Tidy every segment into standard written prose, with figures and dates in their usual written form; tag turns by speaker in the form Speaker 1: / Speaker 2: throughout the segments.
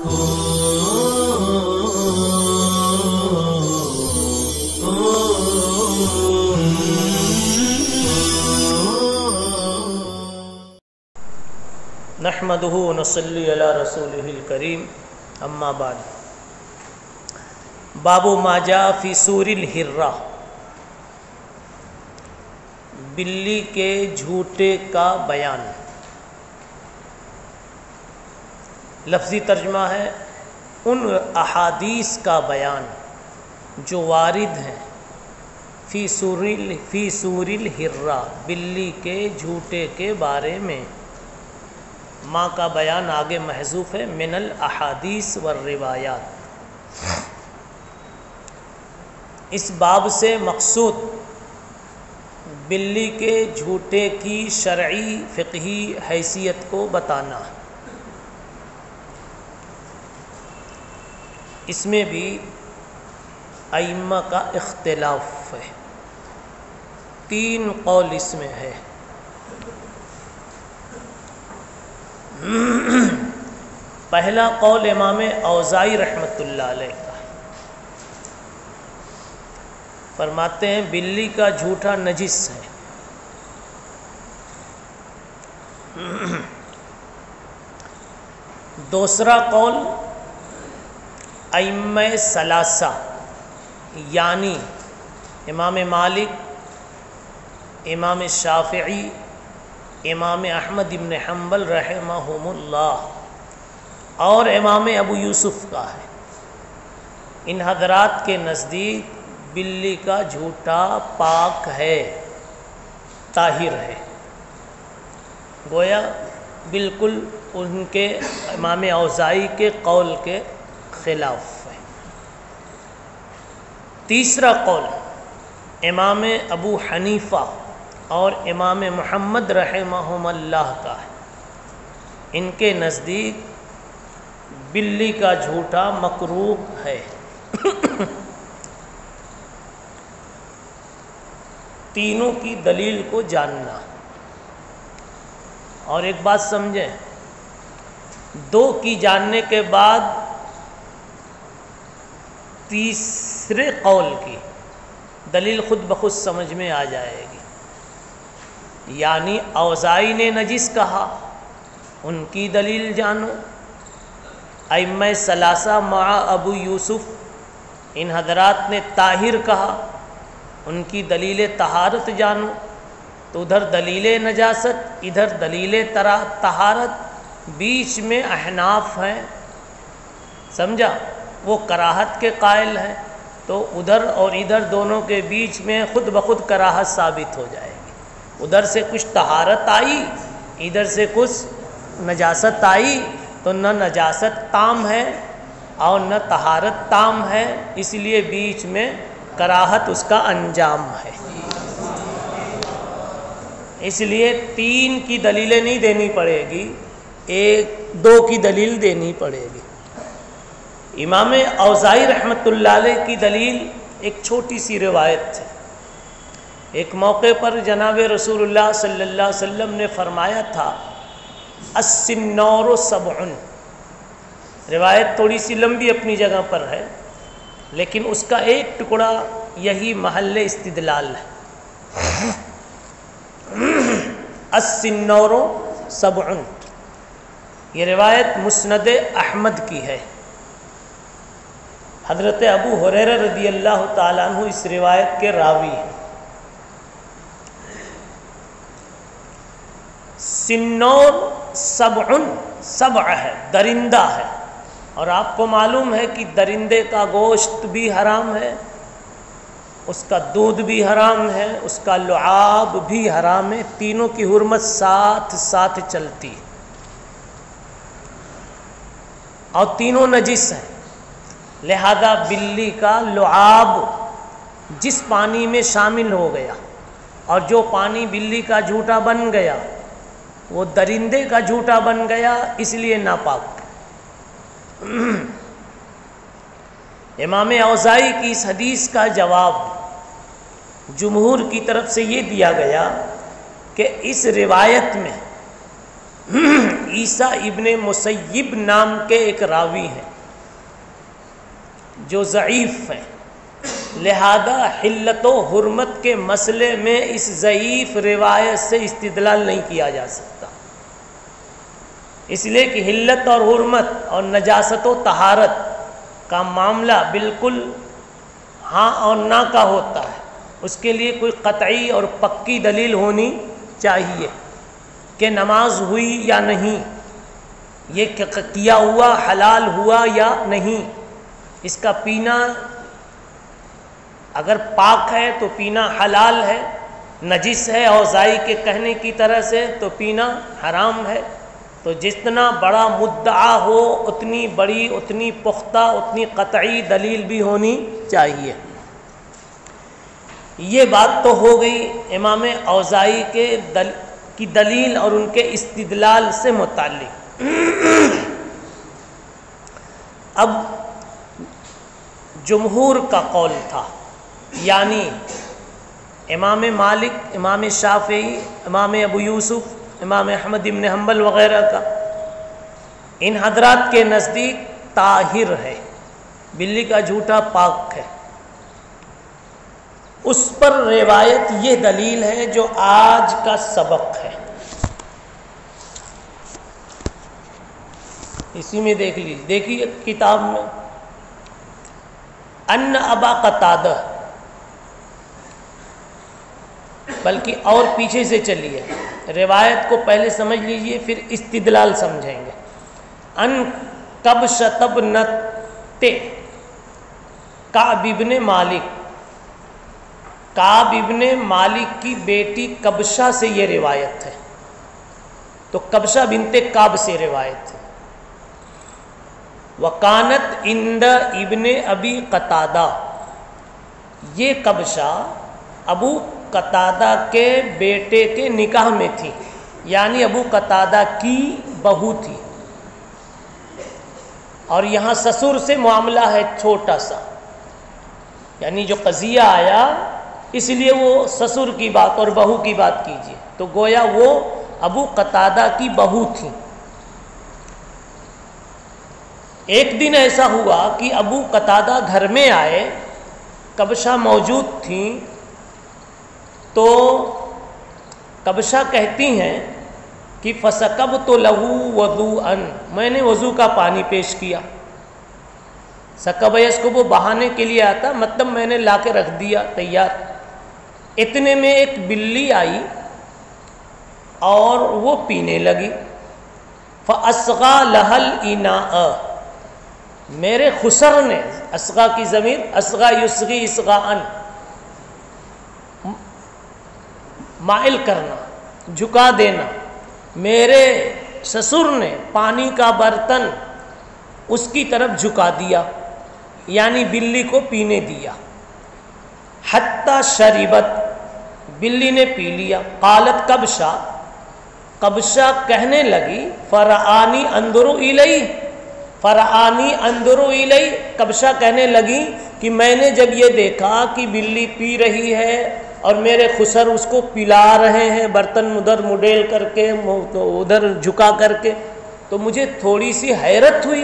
Speaker 1: نحمدہ ونصلی علی رسولہ الکریم، اما بعد۔ باب ما جاء فی سور الحرہ، بلی کے جھوٹے کا بیان۔ لفظی ترجمہ ہے ان احادیث کا بیان جو وارد ہیں فی سور الحرہ، بلی کے جھوٹے کے بارے میں۔ ماں کا بیان آگے محذوف ہے، من الاحادیث والروایات۔ اس باب سے مقصود بلی کے جھوٹے کی شرعی فقہی حیثیت کو بتانا ہے۔ اس میں بھی ائمہ کا اختلاف ہے، 3 قول اس میں ہے۔ پہلا قول امام اوزاعی رحمۃ اللہ علیہ کا ہے، فرماتے ہیں بلی کا جھوٹا نجس ہے۔ دوسرا قول ائمہ ثلاثہ یعنی امام مالک، امام شافعی، امام احمد بن حنبل رحمہم اللہ اور امام ابو یوسف کا ہے۔ ان حضرات کے نزدیک بلی کا جھوٹا پاک ہے، طاہر ہے، گویا بالکل ان کے امام اوزاعی کے قول کے خلاف ہے۔ تیسرا قول امام ابو حنیفہ اور امام محمد رحمہم اللہ کا ہے۔ ان کے نزدیک بلی کا جھوٹا مکروہ ہے۔ تینوں کی دلیل کو جاننا، اور ایک بات سمجھیں، 2 کی جاننے کے بعد تیسرے قول کی دلیل خود بخود سمجھ میں آ جائے گی۔ یعنی اوزاعی نے نجس کہا، ان کی دلیل جانو۔ ائمہ ثلاثہ مع ابو یوسف، ان حضرات نے طاہر کہا، ان کی دلیل طہارت جانو۔ تو ادھر دلیل نجاست، ادھر دلیل طہارت، بیچ میں احناف ہیں، سمجھا؟ وہ کراہت کے قائل ہیں، تو ادھر اور ادھر دونوں کے بیچ میں خود بخود کراہت ثابت ہو جائے گی۔ ادھر سے کچھ طہارت آئی، ادھر سے کچھ نجاست آئی، تو نہ نجاست تام ہے اور نہ طہارت تام ہے، اس لیے بیچ میں کراہت اس کا انجام ہے۔ اس لیے 3 کی دلیلیں نہیں دینی پڑے گی، 1-2 کی دلیل دینی پڑے گی۔ امام اوزاعی رحمۃ اللہ علیہ کی دلیل ایک چھوٹی سی روایت ہے۔ ایک موقع پر جناب رسول اللہ صلی اللہ علیہ وسلم نے فرمایا تھا السنور 7۔ روایت تھوڑی سی لمبی اپنی جگہ پر ہے، لیکن اس کا ایک ٹکڑا یہی محل استدلال ہے۔ السنور 7، یہ روایت مسند احمد کی ہے۔ حضرت ابو ہریرہ رضی اللہ تعالیٰ عنہ اس روایت کے راوی ہیں۔ سنور 7 ہے، درندہ ہے، اور آپ کو معلوم ہے کہ درندے کا گوشت بھی حرام ہے، اس کا دودھ بھی حرام ہے، اس کا لعاب بھی حرام ہے، تینوں کی حرمت ساتھ ساتھ چلتی ہے، اور تینوں نجس ہیں۔ لہذا بلی کا لعاب جس پانی میں شامل ہو گیا اور جو پانی بلی کا جھوٹا بن گیا وہ درندے کا جھوٹا بن گیا، اس لیے ناپاک۔ امام اوزاعی کی اس حدیث کا جواب جمہور کی طرف سے یہ دیا گیا کہ اس روایت میں عیسیٰ ابن مسیب نام کے ایک راوی ہیں جو ضعیف ہیں، لہذا حلت و حرمت کے مسئلے میں اس ضعیف روایت سے استدلال نہیں کیا جا سکتا، اس لیے کہ حلت اور حرمت اور نجاست و طہارت کا معاملہ بالکل ہاں اور نہ کا ہوتا ہے، اس کے لیے کوئی قطعی اور پکی دلیل ہونی چاہیے کہ نماز ہوئی یا نہیں، یہ کیا ہوا حلال ہوا یا نہیں، اس کا پینا اگر پاک ہے تو پینا حلال ہے، نجس ہے اوزائی کے کہنے کی طرح سے تو پینا حرام ہے۔ تو جتنا بڑا مدعا ہو اتنی بڑی، اتنی پختہ، اتنی قطعی دلیل بھی ہونی چاہیے۔ یہ بات تو ہو گئی امام اوزائی کی دلیل اور ان کے استدلال سے متعلق۔ اب جمہور کا قول تھا، یعنی امام مالک، امام شافعی، امام ابو یوسف، امام احمد ابن حنبل وغیرہ کا، ان حضرات کے نزدیک طاہر ہے، بلی کا جھوٹا پاک ہے۔ اس پر روایت یہ دلیل ہے جو آج کا سبق ہے، اسی میں دیکھ لیجیے، دیکھیے کتاب میں ان ابا قتادہ، بلکہ اور پیچھے سے چلیے، روایت کو پہلے سمجھ لیجئے پھر استدلال سمجھیں گے۔ ان کبشۃ ابنۃ کعب ابن مالک، کعب ابن مالک کی بیٹی کبشہ سے یہ روایت ہے، تو کبشہ بنت کعب سے روایت ہے۔ وکانت عند ابن ابی قتادہ، یہ کبشہ ابو قتادہ کے بیٹے کے نکاح میں تھی، یعنی ابو قتادہ کی بہو تھی، اور یہاں سسر سے معاملہ ہے چھوٹا سا، یعنی جو قضیہ آیا اس لیے وہ سسر کی بات اور بہو کی بات کیجیے، تو گویا وہ ابو قتادہ کی بہو تھی۔ ایک دن ایسا ہوا کہ ابو قتادہ گھر میں آئے، کبشہ موجود تھیں، تو کبشہ کہتی ہیں کہ فَسَكَبْتُ لَهُ وَضُوءً، میں نے وضو کا پانی پیش کیا۔ سکب اس کو وہ بہانے کے لیے آتا، مطلب میں نے لا کے رکھ دیا تیار۔ اتنے میں ایک بلی آئی اور وہ پینے لگی، فَأَصْغَى لَهَا الْإِنَاءَ، میرے خسر نے، اصغا کی ضمیر اصغا یصغی اصغاءً، مائل کرنا، جھکا دینا، میرے سسر نے پانی کا برتن اس کی طرف جھکا دیا، یعنی بلی کو پینے دیا۔ حتی شربت، بلی نے پی لیا۔ قالت کبشہ، کبشہ کہنے لگی فرعانی انظر الیہ، فرعانی انظر الیہ، کبشہ کہنے لگی کہ میں نے جب یہ دیکھا کہ بلی پی رہی ہے اور میرے خسر اس کو پلا رہے ہیں، برتن ادھر مڈیل کر کے ادھر جھکا کر کے، تو مجھے تھوڑی سی حیرت ہوئی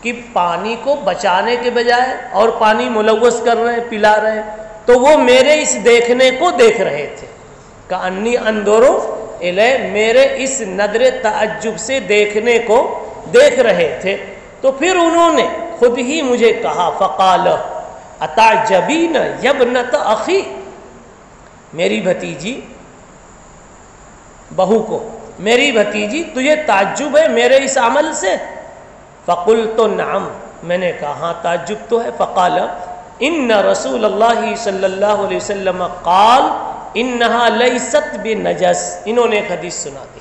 Speaker 1: کہ پانی کو بچانے کے بجائے اور پانی ملوث کر رہے ہیں، پلا رہے ہیں، تو وہ میرے اس دیکھنے کو دیکھ رہے تھے، کأنی انظر الیہ، میرے اس نظر تعجب سے دیکھنے کو دیکھ رہے تھے۔ تو پھر انہوں نے خود ہی مجھے کہا، فقال اتعجبین یا ابنۃ اخی، میری بھتیجی، بہو کو، میری بھتیجی تجھے تعجب ہے میرے اس عمل سے؟ فقلت نعم، میں نے کہا ہاں تعجب تو ہے۔ فقال ان رسول اللہ صلی اللہ علیہ وسلم قال انہا لیست بنجس، انہوں نے ایک حدیث سنا دی،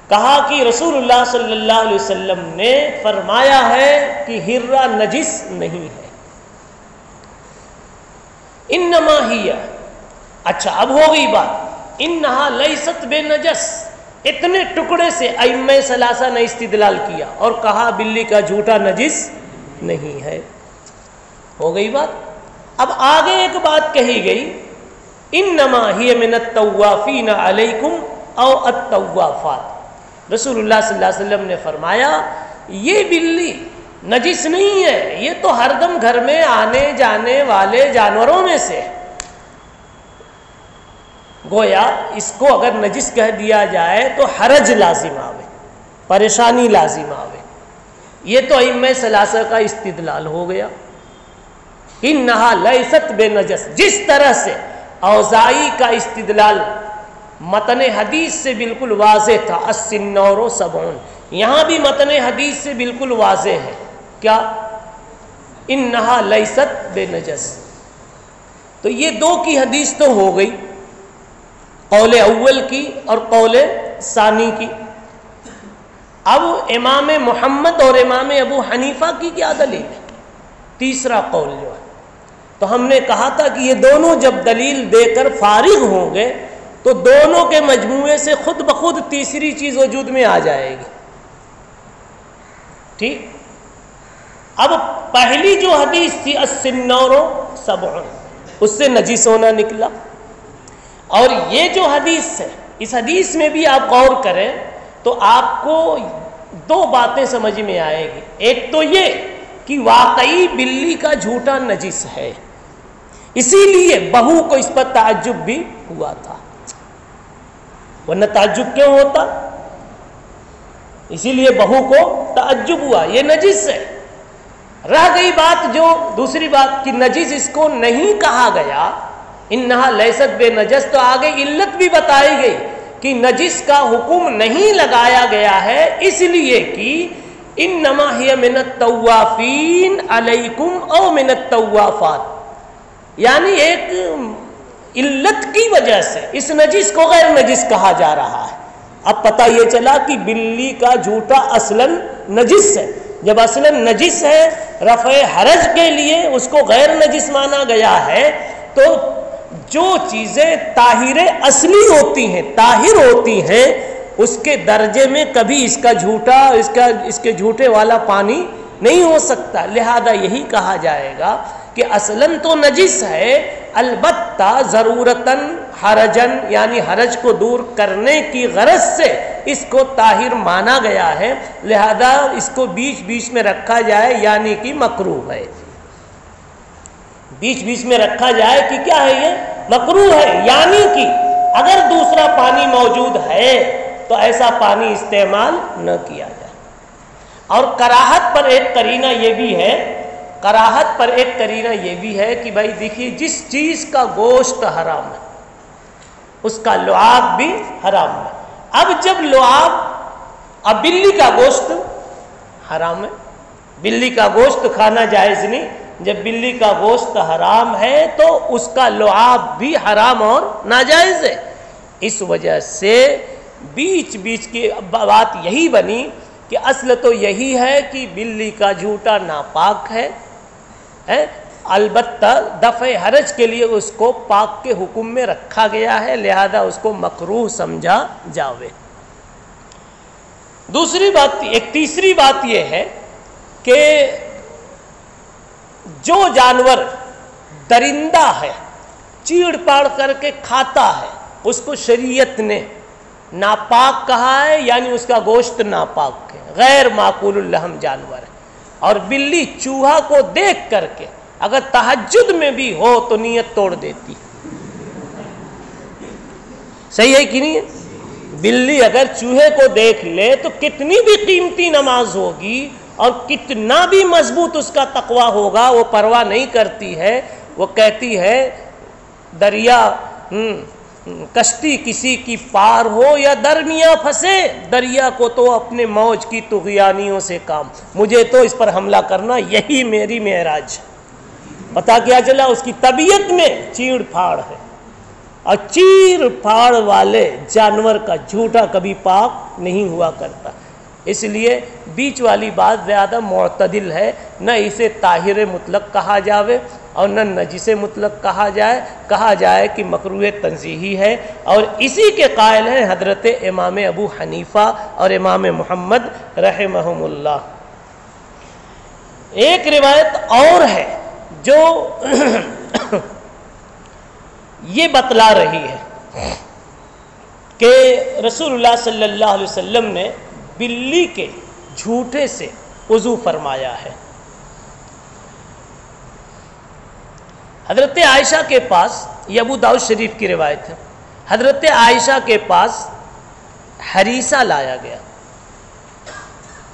Speaker 1: کہا کہ رسول اللہ صلی اللہ علیہ وسلم نے فرمایا ہے کہ ہرہ نجس نہیں ہے۔ انما ہی، اچھا اب ہو گئی بات، انہا لیست بنجس، اتنے ٹکڑے سے ائمہ ثلاثہ نے استدلال کیا اور کہا بلی کا جھوٹا نجس نہیں ہے، ہو گئی بات۔ اب آگے ایک بات کہی گئی، انما ہی من الطوافین علیکم او الطوافات، رسول اللہ صلی اللہ علیہ وسلم نے فرمایا یہ بلی نجس نہیں ہے، یہ تو ہر دم گھر میں آنے جانے والے جانوروں میں سے ہے۔ گویا اس کو اگر نجس کہہ دیا جائے تو حرج لازم آوے، پریشانی لازم آوے۔ یہ تو ائمہ ثلاثہ کا استدلال ہو گیا، انہا لیست بے نجس۔ جس طرح سے اوزاعی کا استدلال متن حدیث سے بالکل واضح تھا، السنور و سبعون، یہاں بھی متن حدیث سے بالکل واضح ہے کیا؟ انہا لیست بے نجس۔ تو یہ دو کی حدیث تو ہو گئی، قول اول کی اور قول ثانی کی۔ اب امام محمد اور امام ابو حنیفہ کی کیا دلیل ہے؟ تیسرا قول جو ہے، تو ہم نے کہا تھا کہ یہ دونوں جب دلیل دے کر فارغ ہوں گے تو دونوں کے مجموعے سے خود بخود تیسری چیز وجود میں آ جائے گی۔ ٹھیک، اب پہلی جو حدیث تھی السنور سبع، اس سے نجس ہونا نکلا، اور یہ جو حدیث ہے اس حدیث میں بھی آپ غور کریں تو آپ کو دو باتیں سمجھ میں آئے گی۔ ایک تو یہ کہ واقعی بلی کا جھوٹا نجس ہے، اسی لیے بہو کو اس پر تعجب بھی ہوا تھا، ورنہ تعجب کیوں ہوتا؟ اسی لیے بہو کو تعجب ہوا، یہ نجس ہے۔ رہ گئی بات جو دوسری بات کہ نجس اس کو نہیں کہا گیا، انہا لیست بے نجس، تو آگے علت بھی بتائی گئی کہ نجس کا حکم نہیں لگایا گیا ہے اس لیے کہ انما ہی من الطوافین علیکم او من الطوافات، یعنی ایک علت کی وجہ سے اس نجس کو غیر نجس کہا جا رہا ہے۔ اب پتہ یہ چلا کہ بلی کا جھوٹا اصلاً نجس ہے، جب اصلاً نجس ہے رفع حرج کے لیے اس کو غیر نجس مانا گیا ہے، تو جو چیزیں طاہر اصلی ہوتی ہیں، طاہر ہوتی ہیں، اس کے درجے میں کبھی اس کا جھوٹا اس کے جھوٹے والا پانی نہیں ہو سکتا، لہذا یہی کہا جائے گا کہ اصلاً تو نجس ہے، البتہ ضرورتاً حرجن، یعنی حرج کو دور کرنے کی غرض سے اس کو طاہر مانا گیا ہے، لہذا اس کو بیچ بیچ میں رکھا جائے، یعنی کہ مکروہ ہے۔ بیچ بیچ میں رکھا جائے کہ کیا ہے؟ یہ مکروہ ہے، یعنی کہ اگر دوسرا پانی موجود ہے تو ایسا پانی استعمال نہ کیا جائے۔ اور کراہت پر ایک قرینہ یہ بھی ہے، کراہت پر ایک قرینہ یہ بھی ہے کہ بھائی دیکھیے جس چیز کا گوشت حرام ہے اس کا لعاب بھی حرام ہے۔ اب جب لعاب، اب بلی کا گوشت حرام ہے، بلی کا گوشت کھانا جائز نہیں، جب بلی کا گوشت حرام ہے تو اس کا لعاب بھی حرام اور ناجائز ہے۔ اس وجہ سے بیچ بیچ کی بات یہی بنی کہ اصل تو یہی ہے کہ بلی کا جھوٹا ناپاک ہے، البتہ دفع حرج کے لیے اس کو پاک کے حکم میں رکھا گیا ہے، لہذا اس کو مکروہ سمجھا جاوے۔ دوسری بات، ایک تیسری بات یہ ہے کہ جو جانور درندہ ہے، چیڑ پاڑ کر کے کھاتا ہے، اس کو شریعت نے ناپاک کہا ہے، یعنی اس کا گوشت ناپاک ہے، غیر معقول اللحم جانور ہے۔ اور بلی چوہا کو دیکھ کر کے اگر تہجد میں بھی ہو تو نیت توڑ دیتی، صحیح ہے کہ نہیں ہے؟ بلی اگر چوہے کو دیکھ لے تو کتنی بھی قیمتی نماز ہوگی اور کتنا بھی مضبوط اس کا تقوی ہوگا، وہ پرواہ نہیں کرتی ہے، وہ کہتی ہے دریا کشتی کسی کی پار ہو یا درمیاں پھنسے، دریا کو تو اپنے موج کی طغیانیوں سے کام، مجھے تو اس پر حملہ کرنا یہی میری معراج۔ پتہ کیا چلا؟ اس کی طبیعت میں چیڑ پھاڑ ہے، اور چیڑ پھاڑ والے جانور کا جھوٹا کبھی پاک نہیں ہوا کرتا۔ اس لیے بیچ والی بات زیادہ معتدل ہے، نہ اسے طاہر مطلق کہا جاوے اور نہ نجس مطلق کہا جائے کہ مکروہ تنزیہی ہے، اور اسی کے قائل ہیں حضرت امام ابو حنیفہ اور امام محمد رحمہم اللہ۔ ایک روایت اور ہے جو یہ بتلا رہی ہے کہ رسول اللہ صلی اللہ علیہ وسلم نے بلی کے جھوٹے سے وضو فرمایا ہے۔ حضرت عائشہ کے پاس، یہ ابو داؤد شریف کی روایت ہے، حضرت عائشہ کے پاس ہریسہ لایا گیا،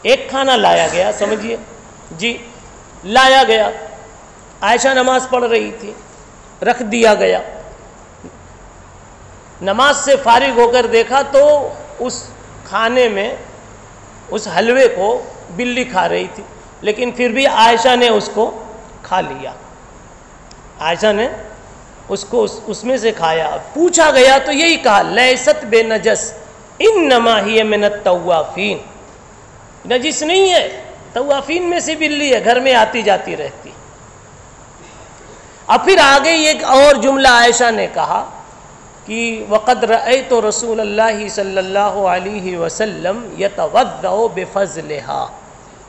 Speaker 1: ایک کھانا لایا گیا، سمجھیے جی، لایا گیا، عائشہ نماز پڑھ رہی تھی، رکھ دیا گیا، نماز سے فارغ ہو کر دیکھا تو اس کھانے میں اس حلوے کو بلی کھا رہی تھی، لیکن پھر بھی عائشہ نے اس کو کھا لیا، عائشہ نے اس کو اس میں سے کھایا۔ پوچھا گیا تو یہی کہا لیست بے نجس انما ہی من الطوافین، نجس نہیں ہے، طوافین میں سے بلی ہے، گھر میں آتی جاتی رہتی۔ اب پھر آگے ایک اور جملہ عائشہ نے کہا کہ وقد رأیت رسول اللہ صلی اللہ علیہ وسلم یتوضأ بفضلھا،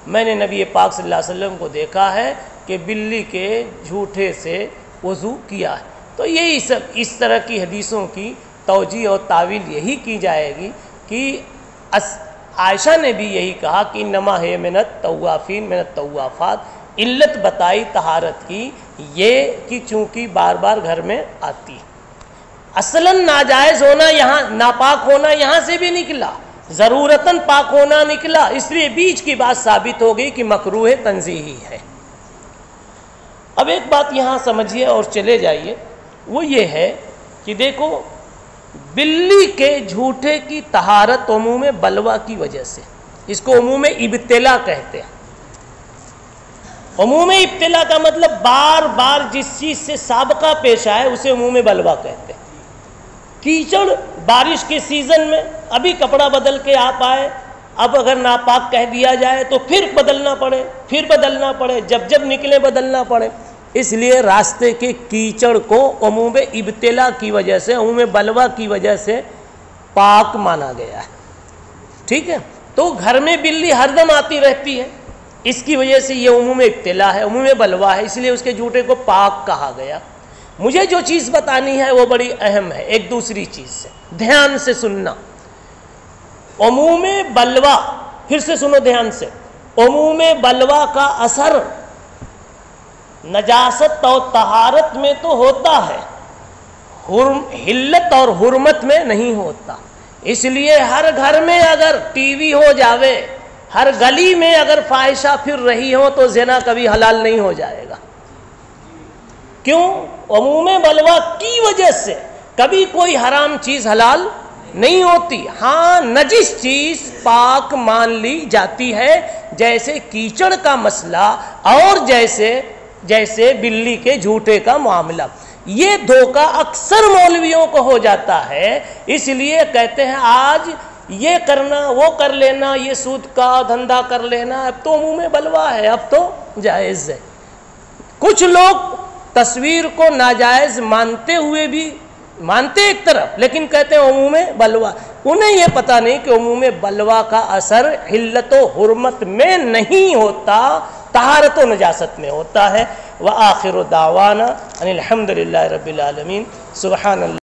Speaker 1: میں نے نبی پاک صلی اللہ علیہ وسلم کو دیکھا ہے کہ بلی کے جھوٹے سے وضو کیا ہے۔ تو یہی سب اس طرح کی حدیثوں کی توجیہ اور تعویل یہی کی جائے گی کہ عائشہ نے بھی یہی کہا کہ انما ہے من الطوافین من الطوافات، علت بتائی طہارت کی یہ کہ چونکہ بار بار گھر میں آتی، اصلاً ناجائز ہونا یہاں، ناپاک ہونا یہاں سے بھی نکلا، ضرورتاً پاک ہونا نکلا، اس لیے بیچ کی بات ثابت ہو گئی کہ مکروہ تنزیہی ہے۔ اب ایک بات یہاں سمجھیے اور چلے جائیے، وہ یہ ہے کہ دیکھو بلی کے جھوٹے کی طہارت عموم بلوا کی وجہ سے، اس کو عموم ابتلا کہتے ہیں۔ عموم ابتلا کا مطلب بار بار جس چیز سے سابقہ پیش آئے اسے عموم بلوا کہتے ہیں۔ کیچڑ بارش کے سیزن میں، ابھی کپڑا بدل کے آپ آئے، اب اگر ناپاک کہہ دیا جائے تو پھر بدلنا پڑے، پھر بدلنا پڑے، جب جب نکلے بدلنا پڑے، اس لیے راستے کے کیچڑ کو عموم ابتلا کی وجہ سے، عموم بلوا کی وجہ سے پاک مانا گیا ہے، ٹھیک ہے؟ تو گھر میں بلی ہر دم آتی رہتی ہے، اس کی وجہ سے یہ عموم ابتلا ہے، عموم بلوا ہے، اس لیے اس کے جھوٹے کو پاک کہا گیا۔ مجھے جو چیز بتانی ہے وہ بڑی اہم ہے، ایک دوسری چیز سے دھیان سے سننا۔ عموم بلوا، پھر سے سنو دھیان سے، عموم بلوا کا اثر نجاست اور طہارت میں تو ہوتا ہے، حلت اور حرمت میں نہیں ہوتا۔ اس لیے ہر گھر میں اگر ٹی وی ہو جاوے، ہر گلی میں اگر فاحشہ پھر رہی ہو تو زنا کبھی حلال نہیں ہو جائے گا۔ کیوں؟ عموم بلوا کی وجہ سے کبھی کوئی حرام چیز حلال نہیں ہوتی، ہاں نجس چیز پاک مان لی جاتی ہے، جیسے کیچڑ کا مسئلہ اور جیسے بلی کے جھوٹے کا معاملہ۔ یہ دھوکہ اکثر مولویوں کو ہو جاتا ہے، اس لیے کہتے ہیں آج یہ کرنا وہ کر لینا، یہ سود کا دھندا کر لینا اب تو عموم بلوا ہے، اب تو جائز ہے۔ کچھ لوگ تصویر کو ناجائز مانتے ہوئے بھی مانتے ایک طرف، لیکن کہتے ہیں عموم بلوا، انہیں یہ پتہ نہیں کہ عموم بلوا کا اثر حلت و حرمت میں نہیں ہوتا، طہارت و نجاست میں ہوتا ہے۔ وآخر دعوانا ان الحمد للہ رب العالمین، سبحان اللہ۔